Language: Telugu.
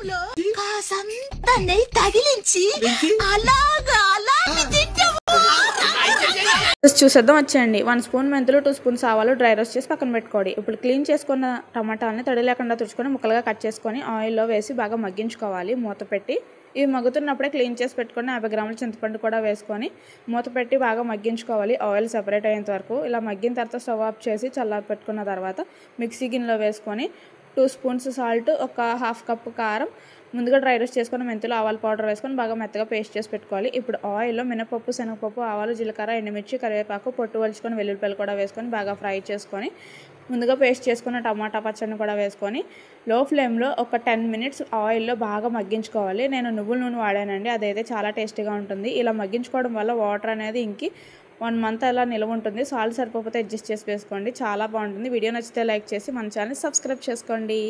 అన్నంలో కాసంత నెయ్యి తగిలించి అలాగా చూసేద్దాం వచ్చేయండి. 1 స్పూన్ మెంతులు, 2 స్పూన్స్ ఆవాలు డ్రై రోస్ట్ చేసి పక్కన పెట్టుకోండి. ఇప్పుడు క్లీన్ చేసుకున్న టమాటాలని తడి లేకుండా తుడుచుకొని ముక్కలుగా కట్ చేసుకొని ఆయిల్లో వేసి బాగా మగ్గించుకోవాలి. మూత పెట్టి ఇవి మగ్గుతున్నప్పుడే క్లీన్ చేసి పెట్టుకొని 50 గ్రాముల చింతపండు కూడా వేసుకొని మూత పెట్టి బాగా మగ్గించుకోవాలి. ఆయిల్ సెపరేట్ అయ్యేంత వరకు. ఇలా మగ్గిన తర్వాత స్టవ్ ఆఫ్ చేసి చల్లారి పెట్టుకున్న తర్వాత మిక్సీ గిన్నెలో వేసుకొని 2 స్పూన్స్ సాల్ట్, ఒక హాఫ్ కప్ కారం, ముందుగా డ్రై రోస్ట్ చేసుకుని మెంతులు, ఆవాల పౌడర్ వేసుకొని బాగా మెత్తగా పేస్ట్ చేసి పెట్టుకోవాలి. ఇప్పుడు ఆయిల్లో మినపప్పు, శనగపప్పు, ఆవాలు, జీలకర్ర, ఎండుమిర్చి, కరివేపాకు, పొట్టు వలుచుకొని వెల్లుల్లిపాయలు కూడా వేసుకొని బాగా ఫ్రై చేసుకొని ముందుగా పేస్ట్ చేసుకున్న టమాటా పచ్చడిని కూడా వేసుకొని లో ఫ్లేమ్లో ఒక 10 మినిట్స్ ఆయిల్లో బాగా మగ్గించుకోవాలి. నేను నువ్వుల నూనె వాడానండి, అదైతే చాలా టేస్టీగా ఉంటుంది. ఇలా మగ్గించుకోవడం వల్ల వాటర్ అనేది ఇంకి 1 మంత్ అలా నిల్వ ఉంటుంది. సాల్ట్ సరిపోతే అడ్జస్ట్ చేసి వేసుకోండి, చాలా బాగుంటుంది. వీడియో నచ్చితే లైక్ చేసి మన ఛానల్ సబ్స్క్రైబ్ చేసుకోండి.